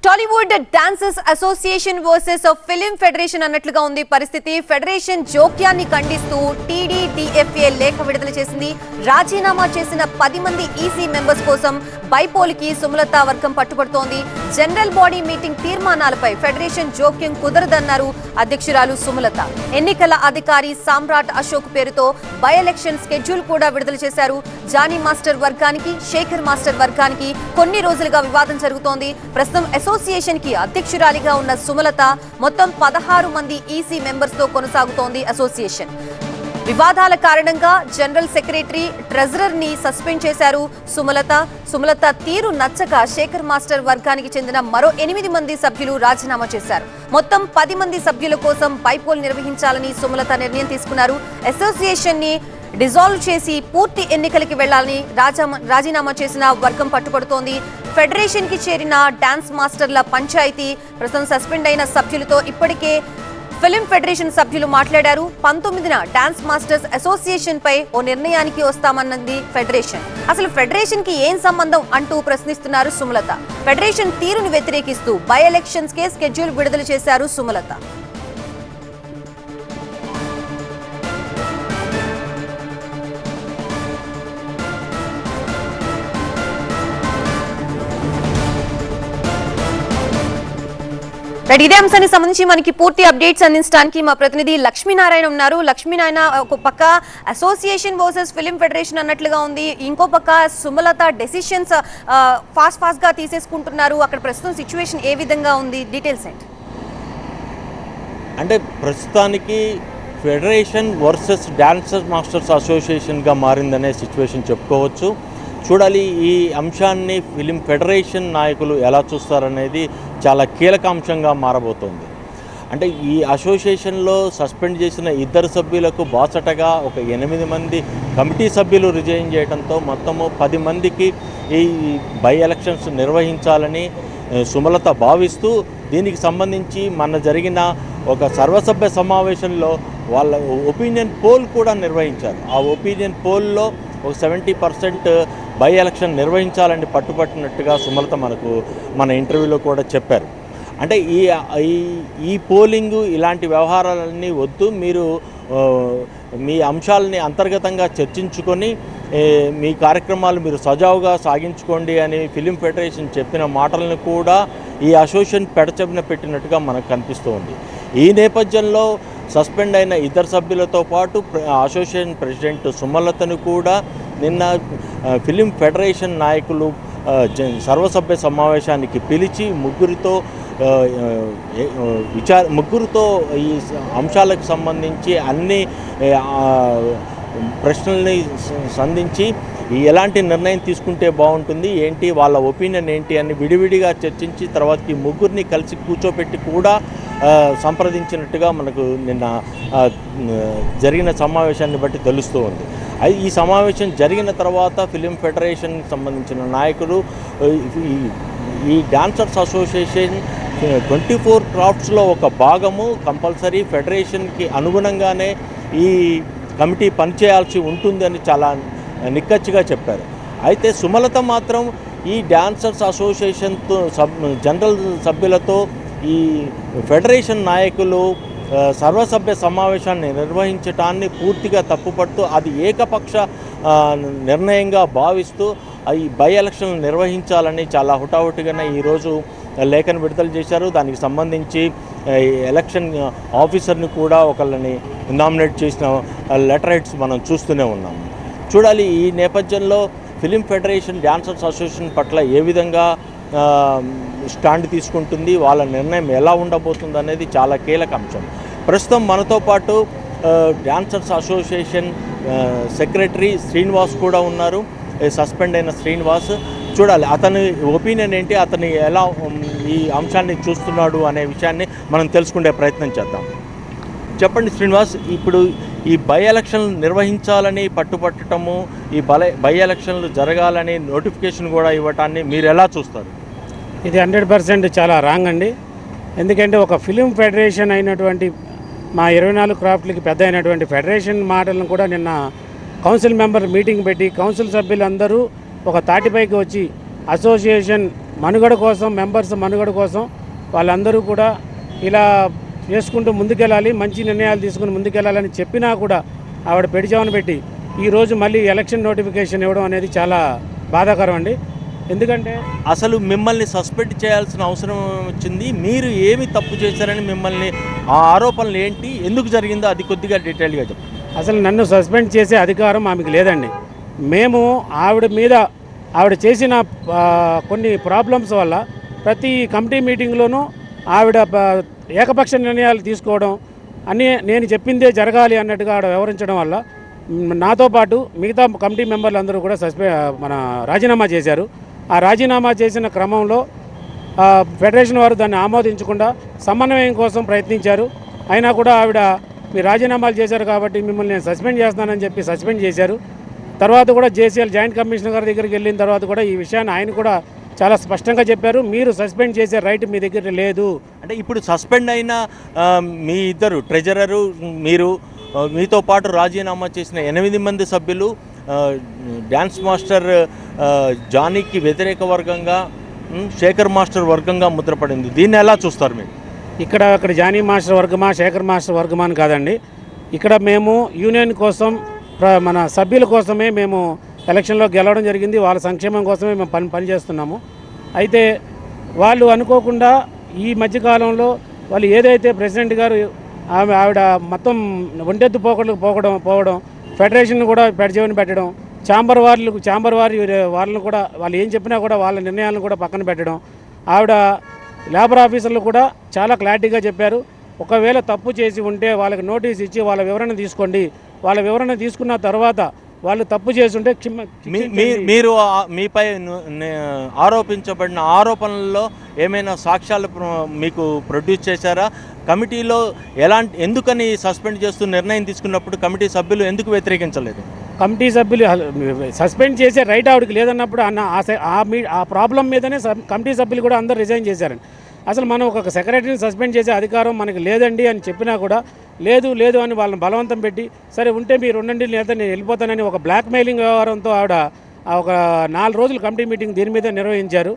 Tollywood dancers association versus film federation అన్నట్లుగా ఉంది పరిస్థితి. ఫెడరేషన్ జోక్యాన్ని ఖండిస్తూ టీడీడీఎఫ్ఏ లేఖ విడుదల చేసింది. రాజీనామా చేసిన 10 మంది ఈసీ మెంబర్స్ కోసం బైపోల్కి సుమలత వర్గం పట్టుబడుతోంది. జనరల్ బాడీ మీటింగ్ తీర్మానాలపై ఫెడరేషన్ జోక్యం కుదరదన్నారు అధ్యక్షురాలు సుమలత. ఎన్నికల అధికారి సామ్రాట్ అశోక్ పేరుతో బై ఎలక్షన్ స్కెడ్యూల్ కూడా విడుదల చేశారు. జానీ మాస్టర్ వర్గానికి, శేఖర్ మాస్టర్ వర్గానికి కొన్ని రోజులుగా వివాదం జరుగుతోంది. ప్రస్తుతం అసోసియేషన్ కి అధ్యక్షురాలిగా ఉన్న సుమలత మొత్తం 16 మంది ఈసీ మెంబర్స్ తో కొనసాగుతోంది అసోసియేషన్. వివాదాల కారణంగా జనరల్ సెక్రటరీ, ట్రెజరర్ ని సస్పెండ్ చేశారు సుమలత తీరు నచ్చక శేఖర్ మాస్టర్ వర్గానికి చెందిన మరో 8 మంది సభ్యులు రాజీనామా చేశారు. మొత్తం 10 మంది సభ్యుల కోసం బైపోల్ నిర్వహించాలని సుమలత నిర్ణయం తీసుకున్నారు. అసోసియేషన్ ని డిజాల్వ్ చేసి పూర్తి ఎన్నికలకి వెళ్లాలని రాజీనామా చేసిన వర్గం పట్టుబడుతోంది. ఫెడరేషన్ కి చేరిన డాన్స్ మాస్టర్ల పంచాయతీ ప్రస్తుతం సస్పెండ్ అయిన సభ్యులతో ఇప్పటికే ఫిలిం ఫెడరేషన్ సభ్యులు మాట్లాడారు. 19న డాన్స్ మాస్టర్స్ అసోసియేషన్ పై ఓ నిర్ణయానికి వస్తామన్నది ఫెడరేషన్. అసలు ఫెడరేషన్ కి ఏం సంబంధం అంటూ ప్రశ్నిస్తున్నారు సుమలత. ఫెడరేషన్ తీరును వ్యతిరేకిస్తూ బై ఎలక్షన్స్ కే స్కెడ్యూల్ విడుదల చేశారు సుమలత. ఇదే అంశానికి సంబంధించి మనకి పూర్తి అప్డేట్స్ అందించడానికి మా ప్రతినిధి లక్ష్మీనారాయణ ఉన్నారు. లక్ష్మీనారాయణ, ఒక పక్క అసోసియేషన్ వర్సెస్ ఫిలిం ఫెడరేషన్ అన్నట్లుగా ఉంది, ఇంకో పక్క సుమలత డెసిషన్స్ ఫాస్ట్ గా తీసేసుకుంటున్నారు. అక్కడ ప్రస్తుతం సిచ్యువేషన్ ఏ విధంగా ఉంది? డీటెయిల్స్ ఏంటి? అంటే ప్రస్తుతానికి ఫెడరేషన్ వర్సెస్ డాన్సర్స్ మాస్టర్స్ అసోసియేషన్గా మారిందనే సిచ్యువేషన్ చెప్పుకోవచ్చు. చూడాలి ఈ అంశాన్ని ఫిలిం ఫెడరేషన్ నాయకులు ఎలా చూస్తారనేది చాలా కీలక అంశంగా మారబోతోంది. అంటే ఈ అసోసియేషన్లో సస్పెండ్ చేసిన 2 సభ్యులకు బాసటగా ఒక 8 మంది కమిటీ సభ్యులు రిజైన్ చేయడంతో మొత్తము 10 మందికి ఈ బై ఎలక్షన్స్ నిర్వహించాలని సుమలత భావిస్తూ, దీనికి సంబంధించి మన జరిగిన ఒక సర్వసభ్య సమావేశంలో వాళ్ళ ఒపీనియన్ పోల్ కూడా నిర్వహించారు. ఆ ఒపీనియన్ పోల్లో ఒక 70% బై ఎలక్షన్ నిర్వహించాలని పట్టుబట్టినట్టుగా సుమలత మన ఇంటర్వ్యూలో కూడా చెప్పారు. అంటే ఈ పోలింగు ఇలాంటి వ్యవహారాలన్నీ వద్దు, మీరు మీ అంశాలని అంతర్గతంగా చర్చించుకొని మీ కార్యక్రమాలు మీరు సజావుగా సాగించుకోండి అని ఫిలిం ఫెడరేషన్ చెప్పిన మాటలను కూడా ఈ అసోసియేషన్ పెడచెవిన పెట్టినట్టుగా మనకు కనిపిస్తూ ఉంది. ఈ నేపథ్యంలో సస్పెండ్ అయిన 2 సభ్యులతో పాటు అసోసియేషన్ ప్రెసిడెంట్ సుమలతను కూడా నిన్న ఫిలిం ఫెడరేషన్ నాయకులు సర్వసభ్య సమావేశానికి పిలిచి ముగ్గురితో ఈ అంశాలకు సంబంధించి అన్ని ప్రశ్నల్ని సంధించి ఎలాంటి నిర్ణయం తీసుకుంటే బాగుంటుంది, ఏంటి వాళ్ళ ఒపీనియన్ ఏంటి అని విడివిడిగా చర్చించి తర్వాతకి ముగ్గురిని కలిసి కూర్చోపెట్టి కూడా సంప్రదించినట్టుగా మనకు నిన్న జరిగిన సమావేశాన్ని బట్టి తెలుస్తూ ఉంది. ఈ సమావేశం జరిగిన తర్వాత ఫిలిం ఫెడరేషన్కి సంబంధించిన నాయకులు ఈ డాన్సర్స్ అసోసియేషన్ 24 క్రాఫ్ట్స్లో ఒక భాగము, కంపల్సరీ ఫెడరేషన్కి అనుగుణంగానే ఈ కమిటీ పనిచేయాల్సి ఉంటుందని చాలా నిక్కచ్చిగా చెప్పారు. అయితే సుమలత మాత్రం ఈ డాన్సర్స్ అసోసియేషన్తో జనరల్ సభ్యులతో ఈ ఫెడరేషన్ నాయకులు సర్వసభ్య సమావేశాన్ని నిర్వహించటాన్ని పూర్తిగా తప్పుపడుతూ అది ఏకపక్ష నిర్ణయంగా భావిస్తూ ఈ బై ఎలక్షన్లు నిర్వహించాలని చాలా హుటాహుటిగానే ఈరోజు లేఖను విడుదల చేశారు. దానికి సంబంధించి ఎలక్షన్ ఆఫీసర్ని కూడా ఒకళ్ళని నామినేట్ చేసిన లెటర్ హెడ్స్ మనం చూస్తూనే ఉన్నాము. చూడాలి ఈ నేపథ్యంలో ఫిలిం ఫెడరేషన్ డాన్సర్స్ అసోసియేషన్ పట్ల ఏ విధంగా స్టాండ్ తీసుకుంటుంది, వాళ్ళ నిర్ణయం ఎలా ఉండబోతుంది అనేది చాలా కీలక అంశం. ప్రస్తుతం మనతో పాటు డాన్సర్స్ అసోసియేషన్ సెక్రటరీ శ్రీనివాస్ కూడా ఉన్నారు, సస్పెండ్ అయిన శ్రీనివాస్. చూడాలి అతని ఒపీనియన్ ఏంటి, అతను ఎలా ఈ అంశాన్ని చూస్తున్నాడు అనే విషయాన్ని మనం తెలుసుకునే ప్రయత్నం చేద్దాం. చెప్పండి శ్రీనివాస్, ఇప్పుడు ఈ బై ఎలక్షన్లు నిర్వహించాలని పట్టుపట్టడము, ఈ బై ఎలక్షన్లు జరగాలని నోటిఫికేషన్ కూడా ఇవ్వటాన్ని మీరు ఎలా చూస్తారు? ఇది 100% చాలా రాంగ్ అండి. ఎందుకంటే ఒక ఫిలిం ఫెడరేషన్ అయినటువంటి మా 24 క్రాఫ్ట్లకి పెద్ద అయినటువంటి ఫెడరేషన్ మాటలను కూడా నిన్న కౌన్సిల్ మెంబర్ మీటింగ్ పెట్టి కౌన్సిల్ సభ్యులందరూ ఒక తాటిపైకి వచ్చి అసోసియేషన్ మనుగడ కోసం, మెంబర్స్ మనుగడ కోసం వాళ్ళందరూ కూడా ఇలా చేసుకుంటూ ముందుకెళ్ళాలి, మంచి నిర్ణయాలు తీసుకుని ముందుకెళ్ళాలని చెప్పినా కూడా ఆవిడ పెడిచామని పెట్టి ఈరోజు మళ్ళీ ఎలక్షన్ నోటిఫికేషన్ ఇవ్వడం అనేది చాలా బాధాకరం అండి. ఎందుకంటే అసలు మిమ్మల్ని సస్పెండ్ చేయాల్సిన అవసరం వచ్చింది, మీరు ఏమి తప్పు చేశారని మిమ్మల్ని, ఆ ఆరోపణలు ఏంటి, ఎందుకు జరిగిందో అది కొద్దిగా డీటెయిల్గా చెప్పండి. అసలు నన్ను సస్పెండ్ చేసే అధికారం ఆమెకు లేదండి. మేము ఆవిడ చేసిన కొన్ని ప్రాబ్లమ్స్ వల్ల ప్రతి కమిటీ మీటింగ్లోనూ ఆవిడ ఏకపక్ష నిర్ణయాలు తీసుకోవడం, అన్నీ నేను చెప్పిందే జరగాలి అన్నట్టుగా ఆవిడ వ్యవహరించడం వల్ల నాతో పాటు మిగతా కమిటీ మెంబర్లు అందరూ కూడా రాజీనామా చేశారు. ఆ రాజీనామా చేసిన క్రమంలో ఫెడరేషన్ వారు దాన్ని ఆమోదించకుండా సమన్వయం కోసం ప్రయత్నించారు. అయినా కూడా ఆవిడ మీరు రాజీనామాలు చేశారు కాబట్టి మిమ్మల్ని నేను సస్పెండ్ చేస్తానని చెప్పి సస్పెండ్ చేశారు. తర్వాత కూడా జేసీఎల్ జాయింట్ కమిషనర్ గారి దగ్గరికి వెళ్ళిన తర్వాత కూడా ఈ విషయాన్ని ఆయన కూడా చాలా స్పష్టంగా చెప్పారు, మీరు సస్పెండ్ చేసే రైట్ మీ దగ్గర లేదు. అంటే ఇప్పుడు సస్పెండ్ అయిన మీ ఇద్దరు ట్రెజరరు, మీరు, మీతో పాటు రాజీనామా చేసిన 8 మంది సభ్యులు డ్యాన్స్ మాస్టర్ జానీకి వ్యతిరేక వర్గంగా, శేఖర్ మాస్టర్ వర్గంగా ముద్రపడింది. దీన్ని ఎలా చూస్తారు మీరు? ఇక్కడ జానీ మాస్టర్ వర్గమా, శేఖర్ మాస్టర్ వర్గమా అని కాదండి. ఇక్కడ మేము యూనియన్ కోసం, మన సభ్యుల కోసమే మేము ఎలక్షన్లో గెలవడం జరిగింది. వాళ్ళ సంక్షేమం కోసమే మేము పనిచేస్తున్నాము. అయితే వాళ్ళు అనుకోకుండా ఈ మధ్యకాలంలో వాళ్ళు ఏదైతే ప్రెసిడెంట్ గారు ఆవిడ మొత్తం ఒంటెత్తు పోవడం, ఫెడరేషన్ కూడా పెడచెవిని పెట్టడం, ఛాంబర్ వాళ్ళని కూడా వాళ్ళు ఏం చెప్పినా కూడా వాళ్ళ నిర్ణయాలను కూడా పక్కన పెట్టడం, ఆవిడ లేబర్ ఆఫీసర్లు కూడా చాలా క్లారిటీగా చెప్పారు, ఒకవేళ తప్పు చేసి ఉంటే వాళ్ళకి నోటీస్ ఇచ్చి వాళ్ళ వివరణ తీసుకోండి, వాళ్ళ వివరణ తీసుకున్న తర్వాత వాళ్ళు తప్పు చేసి ఉంటే మీరు మీపై ఆరోపించబడిన ఆరోపణల్లో ఏమైనా సాక్ష్యాలు మీకు ప్రొడ్యూస్ చేశారా? కమిటీలో ఎందుకని సస్పెండ్ చేస్తూ నిర్ణయం తీసుకున్నప్పుడు కమిటీ సభ్యులు ఎందుకు వ్యతిరేకించలేదు? కమిటీ సభ్యులు సస్పెండ్ చేసే రైట్ ఆవిడకి లేదన్నప్పుడు ఆ ప్రాబ్లం మీదనే కమిటీ సభ్యులు కూడా అందరూ రిజైన్ చేశారండి. అసలు మనం ఒక సెక్రటరీని సస్పెండ్ చేసే అధికారం మనకి లేదండి అని చెప్పినా కూడా లేదు అని వాళ్ళని బలవంతం పెట్టి, సరే ఉంటే మీరు ఉండండి లేదా నేను వెళ్ళిపోతానని ఒక బ్లాక్మెయిలింగ్ వ్యవహారంతో ఆవిడ ఒక 4 రోజులు కమిటీ మీటింగ్ దీని మీద నిర్వహించారు.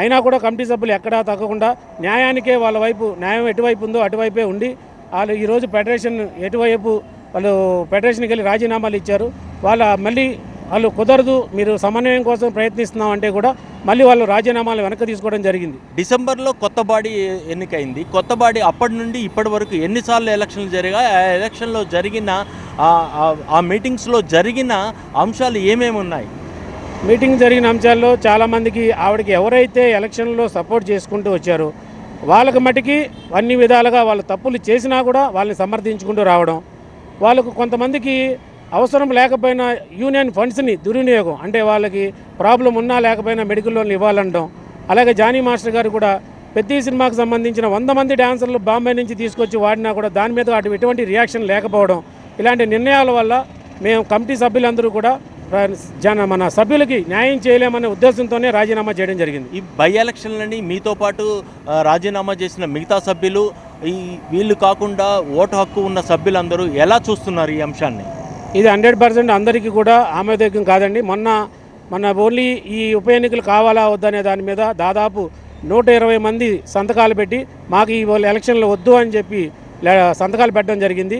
అయినా కూడా కమిటీ సభ్యులు ఎక్కడా తగ్గకుండా న్యాయానికే వాళ్ళ వైపు, న్యాయం ఎటువైపు ఉందో అటువైపే ఉండి వాళ్ళు ఈరోజు ఫెడరేషన్ ఎటువైపు వాళ్ళు ఫెడరేషన్కి వెళ్ళి రాజీనామాలు ఇచ్చారు. వాళ్ళు కుదరదు, మీరు సమన్వయం కోసం ప్రయత్నిస్తున్నాం అంటే కూడా మళ్ళీ వాళ్ళు రాజీనామాలు వెనక్కి తీసుకోవడం జరిగింది. డిసెంబర్లో కొత్త బాడీ ఎన్నికైంది. కొత్త బాడీ అప్పటి నుండి ఇప్పటి వరకు ఎన్నిసార్లు ఎలక్షన్లు జరిగాయి? ఆ ఎలక్షన్లో జరిగిన ఆ మీటింగ్స్లో జరిగిన అంశాలు ఏమేమి ఉన్నాయి? మీటింగ్ జరిగిన అంశాల్లో చాలామందికి ఆవిడకి ఎవరైతే ఎలక్షన్లో సపోర్ట్ చేసుకుంటూ వచ్చారో వాళ్ళకి మటుకి అన్ని విధాలుగా వాళ్ళు తప్పులు చేసినా కూడా వాళ్ళని సమర్థించుకుంటూ రావడం, వాళ్ళకు కొంతమందికి అవసరం లేకపోయినా యూనియన్ ఫండ్స్ని దుర్వినియోగం, అంటే వాళ్ళకి ప్రాబ్లం ఉన్నా లేకపోయినా మెడికల్ లోన్లు ఇవ్వాలనడం. అలాగే జానీ మాస్టర్ గారు కూడా పెద్ద సినిమాకు సంబంధించిన 100 మంది డాన్సర్లు బాంబే నుంచి తీసుకొచ్చి వాడినా కూడా దాని మీద ఎటువంటి రియాక్షన్ లేకపోవడం, ఇలాంటి నిర్ణయాల వల్ల మేము కమిటీ సభ్యులందరూ కూడా మన సభ్యులకి న్యాయం చేయలేమనే ఉద్దేశంతోనే రాజీనామా చేయడం జరిగింది. ఈ బై ఎలక్షన్లని మీతో పాటు రాజీనామా చేసిన మిగతా సభ్యులు, వీళ్ళు కాకుండా ఓటు హక్కు ఉన్న సభ్యులందరూ ఎలా చూస్తున్నారు ఈ అంశాన్ని? ఇది 100% అందరికీ కూడా ఆమోదయోగ్యం కాదండి. మొన్న ఓన్లీ ఈ ఉప ఎన్నికలు కావాలా వద్దనే దాని మీద దాదాపు 120 మంది సంతకాలు పెట్టి మాకు ఈ ఎలక్షన్లు వద్దు అని చెప్పి సంతకాలు పెట్టడం జరిగింది.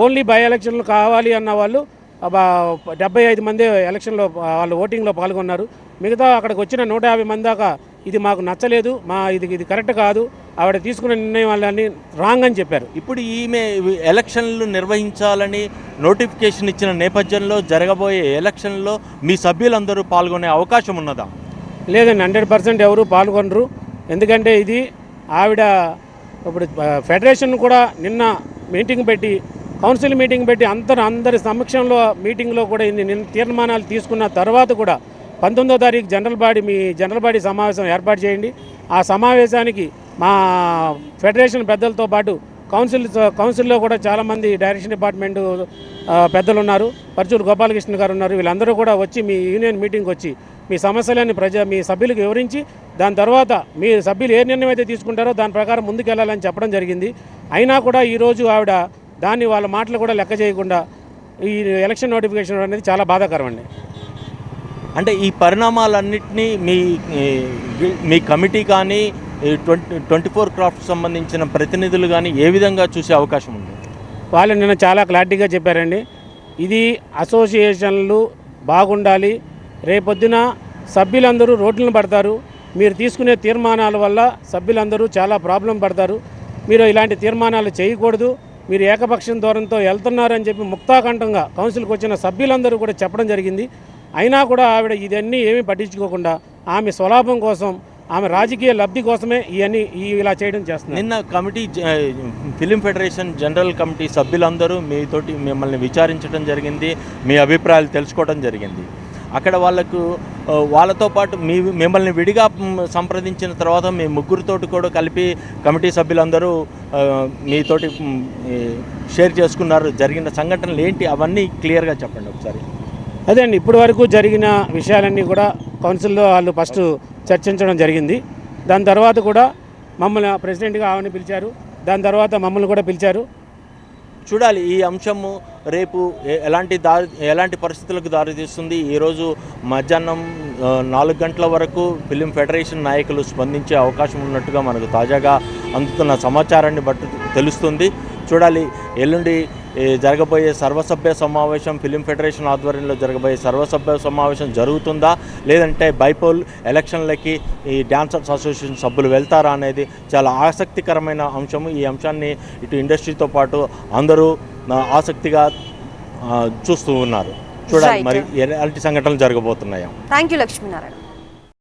ఓన్లీ బై ఎలక్షన్లు కావాలి అన్న వాళ్ళు 75 మంది ఎలక్షన్లో వాళ్ళు ఓటింగ్లో పాల్గొన్నారు. మిగతా అక్కడికి వచ్చిన 150 మంది దాకా ఇది మాకు నచ్చలేదు, ఇది కరెక్ట్ కాదు, ఆవిడ తీసుకున్న నిర్ణయం వాళ్ళని రాంగ్ అని చెప్పారు. ఇప్పుడు ఈమె ఎలక్షన్లు నిర్వహించాలని నోటిఫికేషన్ ఇచ్చిన నేపథ్యంలో జరగబోయే ఎలక్షన్లో మీ సభ్యులందరూ పాల్గొనే అవకాశం ఉన్నదా? లేదండి, 100% ఎవరు పాల్గొనరు. ఎందుకంటే ఇది ఆవిడ ఇప్పుడు ఫెడరేషన్ కూడా నిన్న మీటింగ్ పెట్టి, కౌన్సిల్ మీటింగ్ పెట్టి అందరి సమక్షంలో మీటింగ్లో కూడా ఇన్ని తీర్మానాలు తీసుకున్న తర్వాత కూడా 19వ తారీఖు జనరల్ బాడీ సమావేశం ఏర్పాటు చేయండి. ఆ సమావేశానికి మా ఫెడరేషన్ పెద్దలతో పాటు కౌన్సిల్లో కూడా చాలామంది డైరెక్షన్ డిపార్ట్మెంట్ పెద్దలు ఉన్నారు, పరచూరు గోపాలకృష్ణ గారు ఉన్నారు. వీళ్ళందరూ కూడా వచ్చి మీ యూనియన్ మీటింగ్కి వచ్చి మీ సమస్యలని మీ సభ్యులకు వివరించి దాని తర్వాత మీ సభ్యులు ఏ నిర్ణయం అయితే తీసుకుంటారో దాని ప్రకారం ముందుకెళ్లాలని చెప్పడం జరిగింది. అయినా కూడా ఈరోజు ఆవిడ దాన్ని వాళ్ళ మాటలు కూడా లెక్క చేయకుండా ఈ ఎలక్షన్ నోటిఫికేషన్ అనేది చాలా బాధాకరం అండి. అంటే ఈ పరిణామాలన్నింటినీ మీ కమిటీ కానీ 24 క్రాఫ్ట్స్ సంబంధించిన ప్రతినిధులు కానీ ఏ విధంగా చూసే అవకాశం ఉంది? వాళ్ళు నిన్న చాలా క్లారిటీగా చెప్పారండి. ఇది అసోసియేషన్లు బాగుండాలి, రేపొద్దున సభ్యులందరూ రోడ్లను పడతారు, మీరు తీసుకునే తీర్మానాల వల్ల సభ్యులందరూ చాలా ప్రాబ్లం పడతారు, మీరు ఇలాంటి తీర్మానాలు చేయకూడదు, మీరు ఏకపక్షం ధోరణితో వెళ్తున్నారని చెప్పి ముక్తాకంఠంగా కౌన్సిల్కి వచ్చిన సభ్యులందరూ కూడా చెప్పడం జరిగింది. అయినా కూడా ఆవిడ ఇవన్నీ ఏమీ పట్టించుకోకుండా ఆమె స్వలాభం కోసం, ఆమె రాజకీయ లబ్ధి కోసమే ఇలా చేయడం చేస్తున్నారు. నిన్న committee film federation general committee సభ్యులందరూ మీతోటి మిమ్మల్ని విచారించడం జరిగింది, మీ అభిప్రాయాలు తెలుసుకోవడం జరిగింది. అక్కడ వాళ్ళతో పాటు మిమ్మల్ని విడిగా సంప్రదించిన తర్వాత మీ ముగ్గురితోటి కూడా కలిపి కమిటీ సభ్యులందరూ మీతోటి షేర్ చేసుకున్నారు. జరిగిన సంఘటనలు ఏంటి అవన్నీ క్లియర్గా చెప్పండి ఒకసారి. అదే అండి, ఇప్పటి వరకు జరిగిన విషయాలన్నీ కూడా కౌన్సిల్లో వాళ్ళు ఫస్ట్ చర్చించడం జరిగింది. దాని తర్వాత కూడా మమ్మల్ని ప్రెసిడెంట్గా ఆమెను పిలిచారు, దాని తర్వాత మమ్మల్ని కూడా పిలిచారు. చూడాలి ఈ అంశము రేపు ఎలాంటి పరిస్థితులకు దారితీస్తుంది. ఈరోజు మధ్యాహ్నం 4 గంటల వరకు ఫిలిం ఫెడరేషన్ నాయకులు స్పందించే అవకాశం ఉన్నట్టుగా మనకు తాజాగా అందుతున్న సమాచారాన్ని బట్టి తెలుస్తుంది. చూడాలి ఎల్లుండి జరగబోయే సర్వసభ్య సమావేశం, ఫిలిం ఫెడరేషన్ ఆధ్వర్యంలో జరగబోయే సర్వసభ్య సమావేశం జరుగుతుందా, లేదంటే బైపోల్ ఎలక్షన్లకి ఈ డాన్సర్స్ అసోసియేషన్ సభ్యులు వెళ్తారా అనేది చాలా ఆసక్తికరమైన అంశము. ఈ అంశాన్ని ఇటు ఇండస్ట్రీతో పాటు అందరూ ఆసక్తిగా చూస్తూ ఉన్నారు. చూడాలి మరి ఎలాంటి సంఘటనలు జరగబోతున్నాయో. Thank you Lakshminarayana.